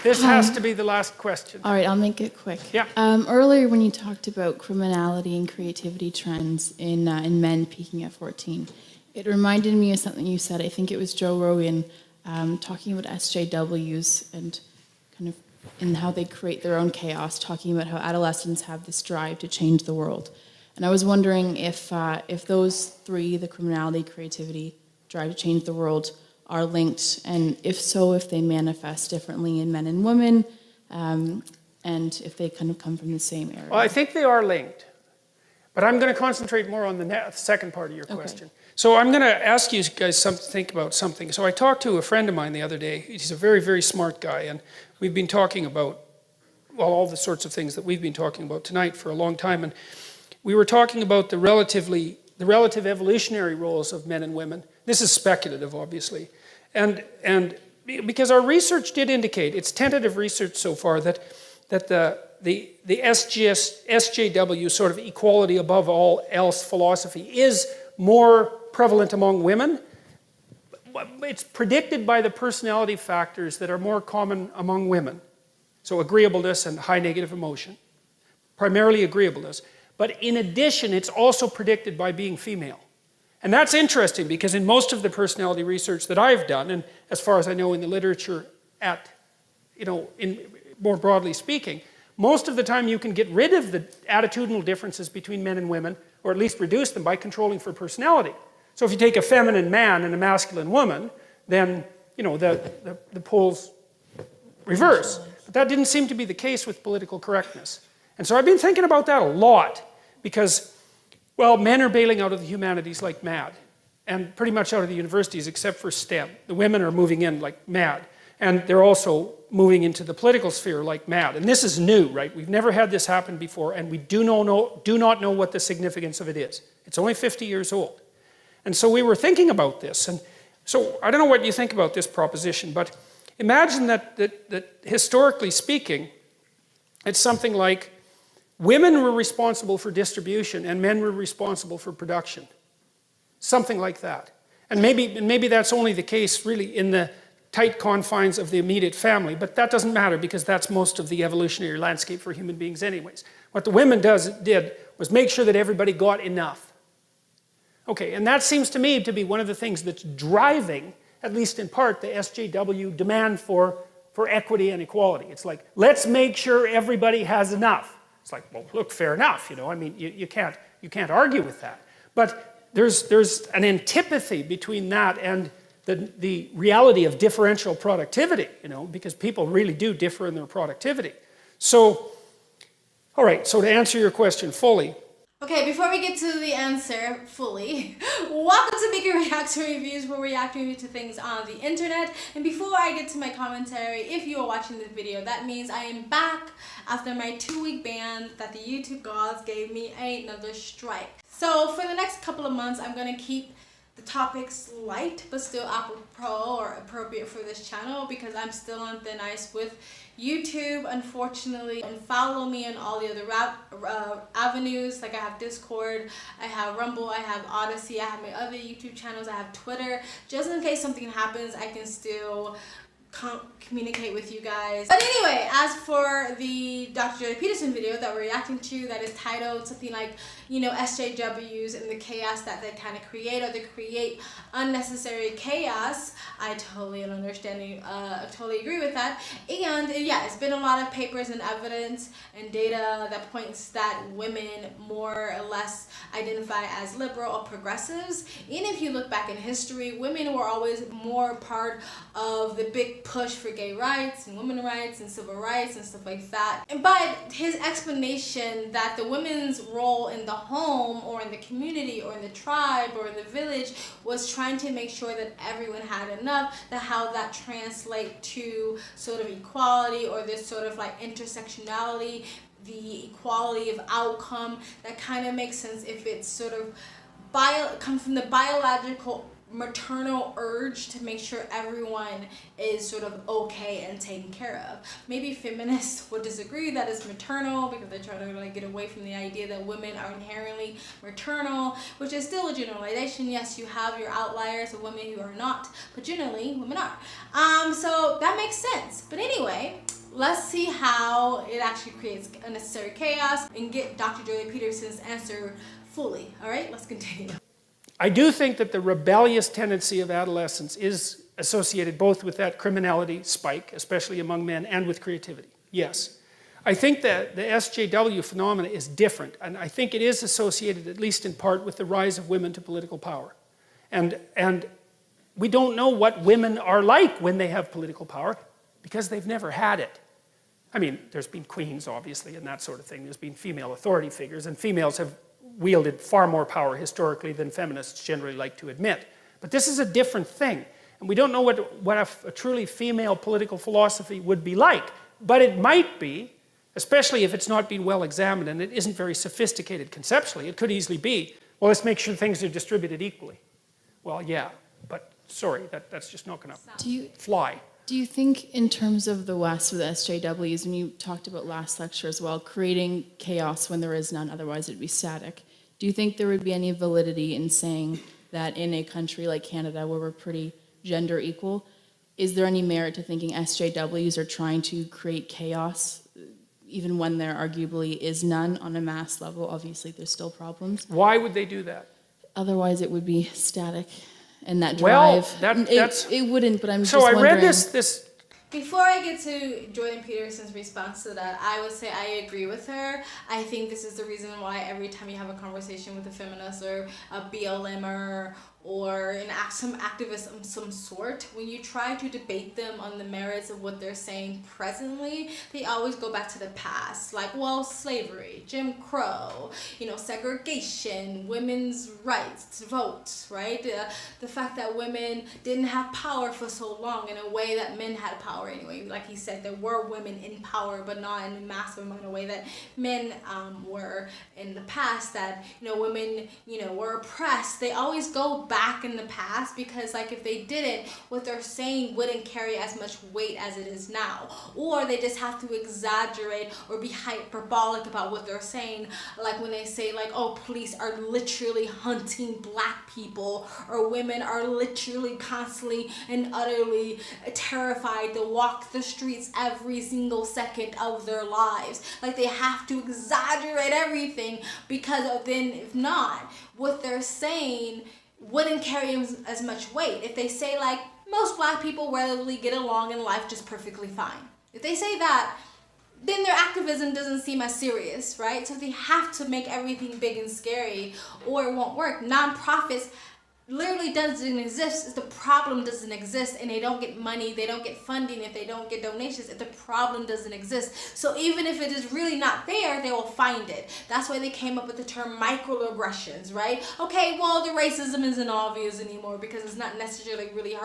This has to be the last question. All right, I'll make it quick. Yeah. Earlier when you talked about criminality and creativity trends in men peaking at 14, it reminded me of something you said. I think it was Joe Rogan talking about SJWs and kind of and how they create their own chaos, talking about how adolescents have this drive to change the world. And I was wondering if those three, the criminality, creativity, drive to change the world, are linked, and if so, if they manifest differently in men and women, and if they kind of come from the same area. Well, I think they are linked, but I'm going to concentrate more on the second part of your question. So I'm going to ask you guys to think about something. So I talked to a friend of mine the other day. He's a very, very smart guy, and we've been talking about, well, all the sorts of things that we've been talking about tonight for a long time, and we were talking about the relative evolutionary roles of men and women. This is speculative, obviously. And because our research did indicate, it's tentative research so far, that the SJW sort of equality above all else philosophy is more prevalent among women. It's predicted by the personality factors that are more common among women. So agreeableness and high negative emotion, primarily agreeableness. But in addition, it's also predicted by being female. And that's interesting because in most of the personality research that I've done, and as far as I know in the literature more broadly speaking, most of the time you can get rid of the attitudinal differences between men and women, or at least reduce them by controlling for personality. So if you take a feminine man and a masculine woman, then the poles reverse. But that didn't seem to be the case with political correctness. And so I've been thinking about that a lot because, well, men are bailing out of the humanities like mad, and pretty much out of the universities except for STEM. The women are moving in like mad, and they're also moving into the political sphere like mad. And this is new, right? We've never had this happen before, and we do not know what the significance of it is. It's only 50 years old. And so we were thinking about this, and so I don't know what you think about this proposition, but imagine that historically speaking, it's something like women were responsible for distribution and men were responsible for production. Something like that. And maybe that's only the case really in the tight confines of the immediate family, but that doesn't matter because that's most of the evolutionary landscape for human beings anyways. What the women did was make sure that everybody got enough. Okay, and that seems to me to be one of the things that's driving, at least in part, the SJW demand for equity and equality. It's like, let's make sure everybody has enough. It's like, well, look, fair enough, I mean, you can't argue with that. But there's an antipathy between that and the reality of differential productivity, because people really do differ in their productivity. So, all right, so to answer your question fully. Okay, before we get to the answer fully, welcome to Making Reaction Reviews, where we're reacting to things on the internet. And before I get to my commentary, if you are watching this video, that means I am back after my 2-week ban that the YouTube gods gave me another strike. So for the next couple of months, I'm going to keep the topics light, but still apropos or appropriate for this channel because I'm still on thin ice with YouTube, unfortunately. And follow me on all the other avenues, like I have Discord, I have Rumble, I have Odyssey, I have my other YouTube channels, I have Twitter. Just in case something happens, I can still communicate with you guys. But anyway, as for the Dr. Peterson video that we're reacting to, that is titled something like, SJWs and the chaos that they kind of create, or they create unnecessary chaos. I totally totally agree with that. And yeah, it's been a lot of papers and evidence and data that points that women more or less identify as liberal or progressives. And if you look back in history, women were always more part of the big push for gay rights and women's rights and civil rights and stuff like that. But his explanation that the women's role in the home or in the community or in the tribe or in the village was trying to make sure that everyone had enough, that how that translate to sort of equality or this sort of like intersectionality, the equality of outcome, that kind of makes sense if it's sort of comes from the biological maternal urge to make sure everyone is sort of okay and taken care of. Maybe feminists would disagree that it's maternal because they're trying to like get away from the idea that women are inherently maternal, which is still a generalization. Yes, you have your outliers of women who are not, but generally women are. So that makes sense. But anyway, let's see how it actually creates unnecessary chaos and get Dr. Joy Peterson's answer fully. All right, let's continue. I do think that the rebellious tendency of adolescence is associated both with that criminality spike, especially among men, and with creativity. Yes. I think that the SJW phenomena is different, and I think it is associated, at least in part, with the rise of women to political power. And we don't know what women are like when they have political power, because they've never had it. I mean, there's been queens, obviously, and that sort of thing. There's been female authority figures, and females have wielded far more power historically than feminists generally like to admit. But this is a different thing. And we don't know what a truly female political philosophy would be like. But it might be, especially if it's not been well examined and it isn't very sophisticated conceptually. It could easily be, well, let's make sure things are distributed equally. Well, yeah, but sorry, that's just not going to fly. Do you think in terms of the West with SJWs, and you talked about last lecture as well, creating chaos when there is none, otherwise it'd be static, do you think there would be any validity in saying that in a country like Canada where we're pretty gender equal, is there any merit to thinking SJWs are trying to create chaos even when there arguably is none on a mass level? Obviously there's still problems. Why would they do that? Otherwise it would be static. And that drive, it wouldn't, but I'm just wondering. So I read this. Before I get to Jordan Peterson's response to that, I would say I agree with her. I think this is the reason why every time you have a conversation with a feminist or a BLMer or some activist of some sort, when you try to debate them on the merits of what they're saying presently, they always go back to the past. Like, well, slavery, Jim Crow, segregation, women's rights to vote, right? The fact that women didn't have power for so long in a way that men had power anyway. Like he said, there were women in power, but not in a massive amount of way that men were in the past, that, women, were oppressed. They always go back in the past because, like, if they didn't, what they're saying wouldn't carry as much weight as it is now. Or they just have to exaggerate or be hyperbolic about what they're saying, like when they say, like, oh, police are literally hunting black people, or women are literally constantly and utterly terrified to walk the streets every single second of their lives. Like, they have to exaggerate everything because then, if not, what they're saying wouldn't carry as much weight. If they say, like, most black people relatively get along in life just perfectly fine. If they say that, then their activism doesn't seem as serious, right? So they have to make everything big and scary or it won't work. Nonprofits literally doesn't exist. The problem doesn't exist, and they don't get money, they don't get funding, if they don't get donations, if the problem doesn't exist. So even if it is really not there, they will find it. That's why they came up with the term microaggressions, right? Okay, well, the racism isn't obvious anymore because it's not necessarily really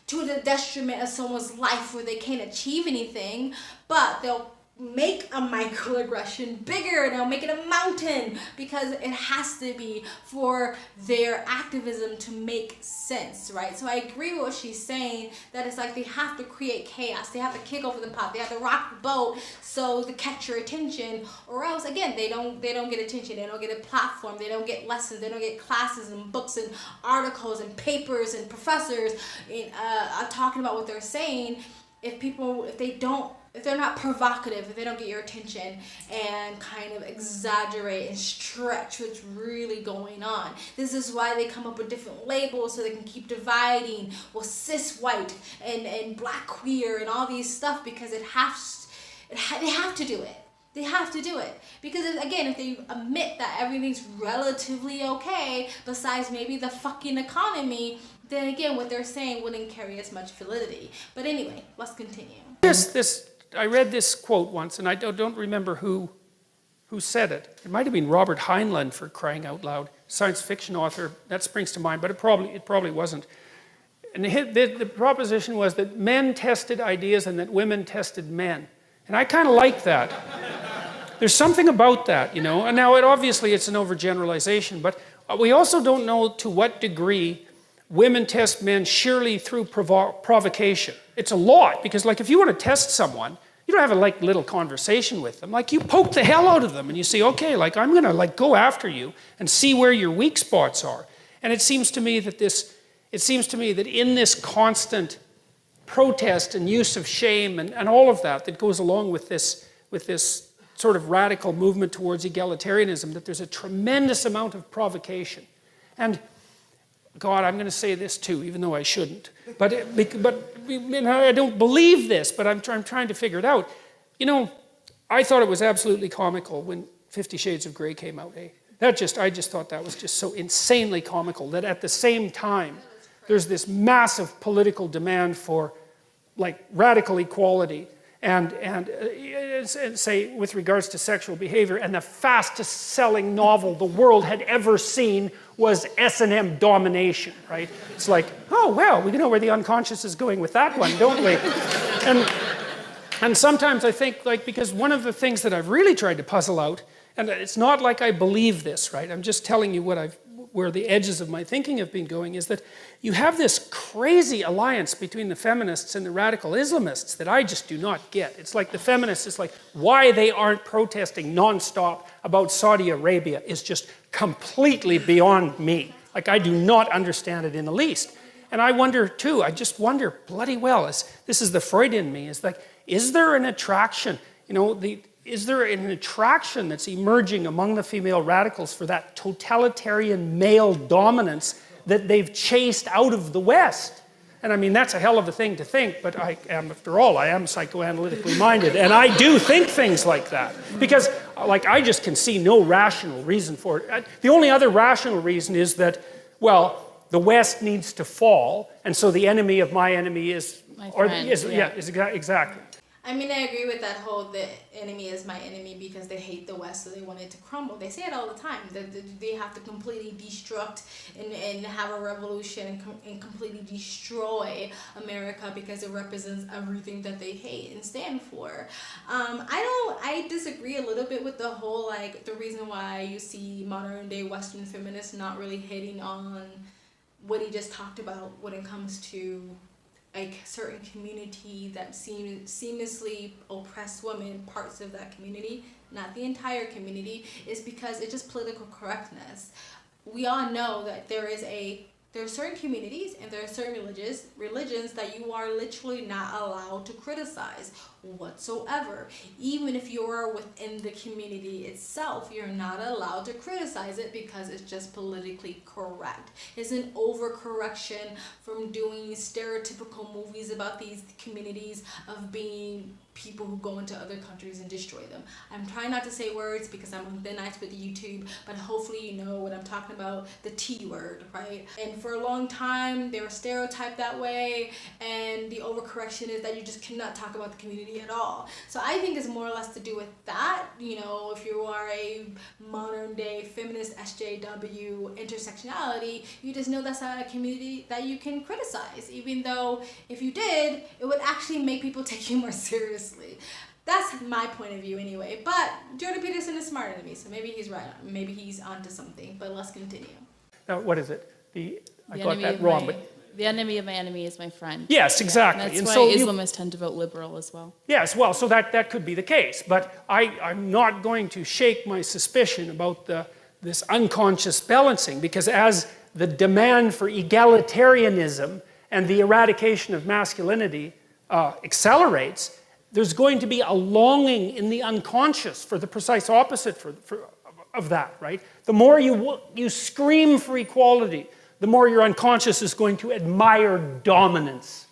to the detriment of someone's life where they can't achieve anything, but they'll make a microaggression bigger, and they'll make it a mountain because it has to be for their activism to make sense, right? So I agree with what she's saying, that it's like they have to create chaos, they have to kick over the pot, they have to rock the boat so to catch your attention, or else again they don't get attention, they don't get a platform, they don't get lessons, they don't get classes and books and articles and papers and professors talking about what they're saying. If they're not provocative, if they don't get your attention and kind of exaggerate and stretch what's really going on. This is why they come up with different labels so they can keep dividing, well, cis white and black queer and all these stuff, because they have to do it. They have to do it. Because, again, if they admit that everything's relatively okay, besides maybe the fucking economy, then again, what they're saying wouldn't carry as much validity. But anyway, let's continue. I read this quote once, and I don't remember who said it. It might have been Robert Heinlein, for crying out loud, science fiction author. That springs to mind, but it probably wasn't. And the proposition was that men tested ideas and that women tested men. And I kind of like that. There's something about that, And now, obviously, it's an overgeneralization, but we also don't know to what degree women test men surely through provocation. It's a lot, because like if you want to test someone, you don't have a like little conversation with them. Like you poke the hell out of them and you say, okay, like I'm gonna like go after you and see where your weak spots are. And it seems to me that in this constant protest and use of shame and all of that goes along with this sort of radical movement towards egalitarianism, that there's a tremendous amount of provocation. And God, I'm going to say this too, even though I shouldn't. But I don't believe this, but I'm trying to figure it out. You know, I thought it was absolutely comical when 50 Shades of Grey came out. Eh? I just thought that was just so insanely comical that at the same time, there's this massive political demand for like radical equality and say with regards to sexual behavior, and the fastest selling novel the world had ever seen was S&M Domination, right? It's like, oh well, we know where the unconscious is going with that one, don't we? And sometimes I think, like, because one of the things that I've really tried to puzzle out, and it's not like I believe this, right? I'm just telling you where the edges of my thinking have been going, is that you have this crazy alliance between the feminists and the radical Islamists that I just do not get. It's like the feminists, it's like why they aren't protesting nonstop about Saudi Arabia is just completely beyond me. Like I do not understand it in the least. And I wonder too, I just wonder bloody well, this is the Freud in me, is like, is there an attraction, you know, is there an attraction that's emerging among the female radicals for that totalitarian male dominance that they've chased out of the West? And I mean, that's a hell of a thing to think, but after all, I am psychoanalytically minded, and I do think things like that. Because, like, I just can see no rational reason for it. The only other rational reason is that, well, the West needs to fall, and so the enemy of my enemy is... My friend, exactly. I mean, I agree with that whole the enemy is my enemy because they hate the West, so they want it to crumble. They say it all the time, that they have to completely destruct and have a revolution and completely destroy America because it represents everything that they hate and stand for. I disagree a little bit with the whole, like, the reason why you see modern day Western feminists not really hitting on what he just talked about when it comes to like certain community that seamlessly oppress women, parts of that community, not the entire community, is because it's just political correctness. We all know that there are certain communities and there are certain religions that you are literally not allowed to criticize whatsoever. Even if you're within the community itself, you're not allowed to criticize it because it's just politically correct. It's an overcorrection from doing stereotypical movies about these communities of being people who go into other countries and destroy them. I'm trying not to say words because I'm on thin ice with YouTube, but hopefully you know what I'm talking about, the T word, right? And for a long time, they were stereotyped that way, and the overcorrection is that you just cannot talk about the community at all. So I think it's more or less to do with that. You know, if you are a modern day feminist SJW intersectionality, you just know that's not a community that you can criticize, even though if you did, it would actually make people take you more seriously. That's my point of view anyway. But Jordan Peterson is smarter than me, so maybe he's right. Maybe he's onto something. But let's continue. Now, what is it? I got that wrong, but... The enemy of my enemy is my friend. Yes, exactly. And that's why Islamists tend to vote liberal as well. Yes, well, so that could be the case. But I'm not going to shake my suspicion about this unconscious balancing, because as the demand for egalitarianism and the eradication of masculinity accelerates, there's going to be a longing in the unconscious for the precise opposite of that, right? The more you scream for equality, the more your unconscious is going to admire dominance.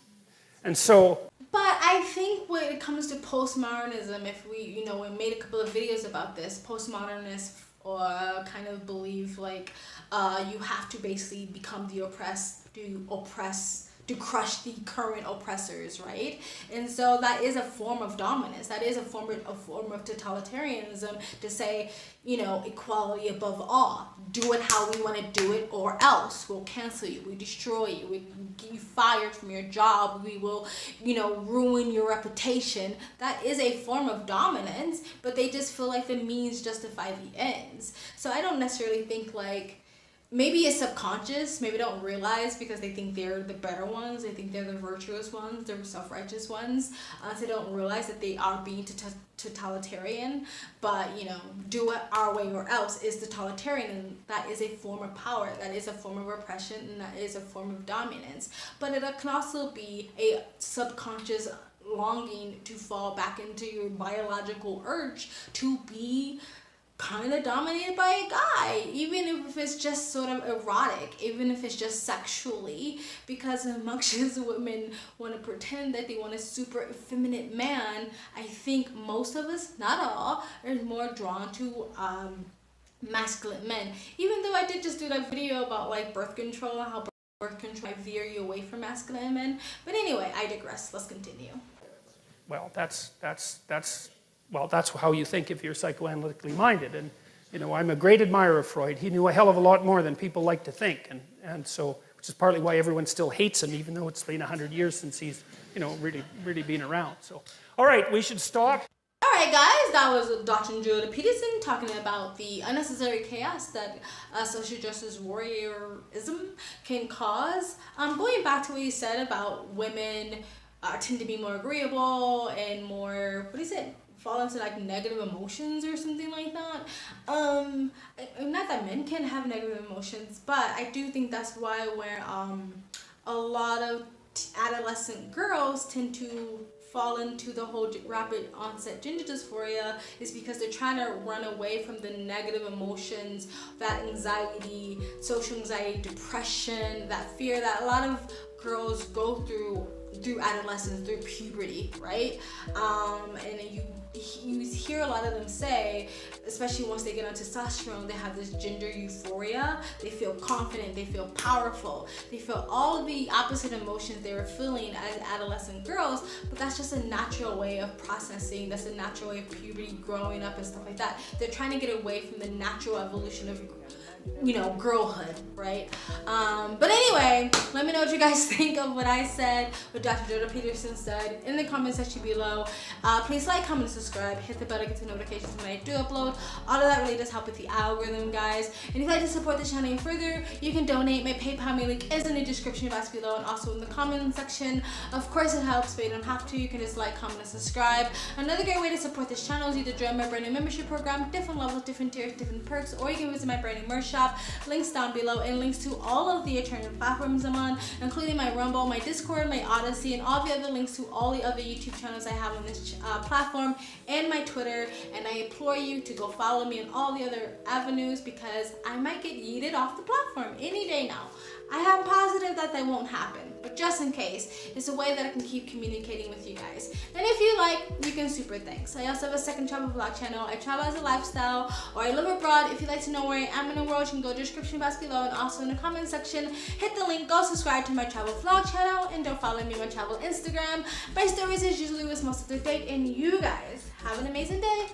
And so... But I think when it comes to postmodernism, if we made a couple of videos about this, postmodernists kind of believe like you have to basically become the oppressed to crush the current oppressors, right? And so that is a form of dominance. That is a form of totalitarianism to say, equality above all. Do it how we want to do it, or else we'll cancel you, we destroy you, we get you fired from your job, we will, ruin your reputation. That is a form of dominance, but they just feel like the means justify the ends. So I don't necessarily think like maybe it's subconscious, maybe don't realize because they think they're the better ones, they think they're the virtuous ones, they're self-righteous ones, so they don't realize that they are being totalitarian. But you know, do it our way or else is totalitarian, and that is a form of power, that is a form of oppression, and that is a form of dominance. But it can also be a subconscious longing to fall back into your biological urge to be kind of dominated by a guy, even if it's just sort of erotic, even if it's just sexually, because as much as women want to pretend that they want a super effeminate man, I think most of us, not all, are more drawn to masculine men. Even though I did just do that video about like birth control and how birth control might veer you away from masculine men. But anyway, I digress. Let's continue. Well, that's how you think if you're psychoanalytically minded. And, you know, I'm a great admirer of Freud. He knew a hell of a lot more than people like to think. And so, which is partly why everyone still hates him, even though it's been 100 years since he's, you know, really been around. So, all right, we should stop. All right, guys, that was Dr. Jordan Peterson talking about the unnecessary chaos that social justice warriorism can cause. Going back to what you said about women tend to be more agreeable and more, fall into like negative emotions or something like that. Not that men can have negative emotions, but I do think that's why where a lot of adolescent girls tend to fall into the whole rapid onset gender dysphoria, is because they're trying to run away from the negative emotions, that anxiety, social anxiety, depression, that fear that a lot of girls go through adolescence, through puberty, right? And you hear a lot of them say, especially once they get on testosterone, they have this gender euphoria. They feel confident, they feel powerful, they feel all of the opposite emotions they were feeling as adolescent girls, but that's just a natural way of processing. That's a natural way of puberty, growing up and stuff like that. They're trying to get away from the natural evolution of, you know, girlhood, right? But anyway, let me know what you guys think of what I said, what Dr. Jordan Peterson said in the comment section below. Please like, comment, and subscribe. Hit the bell to get the notifications when I do upload. All of that really does help with the algorithm, guys. And if you'd like to support the channel any further, you can donate. My PayPal link is in the description box below and also in the comment section. Of course, it helps, but you don't have to. You can just like, comment, and subscribe. Another great way to support this channel is either join my brand new membership program, different levels, different tiers, different perks, or you can visit my brand new merch shop. Links down below, and links to all of the alternative platforms I'm on, including my Rumble, my Discord, my Odyssey, and all the other links to all the other YouTube channels I have on this platform, and my Twitter. And I implore you to go follow me on all the other avenues, because I might get yeeted off the platform any day now. I am positive that won't happen, but just in case, it's a way that I can keep communicating with you guys. And if you like, you can super thanks. I also have a second travel vlog channel. I travel as a lifestyle, or I live abroad. If you'd like to know where I am in the world, you can go to the description box below and also in the comment section. Hit the link, go subscribe to my travel vlog channel, and don't follow me on my travel Instagram. My stories is usually what's most up to date, and you guys have an amazing day.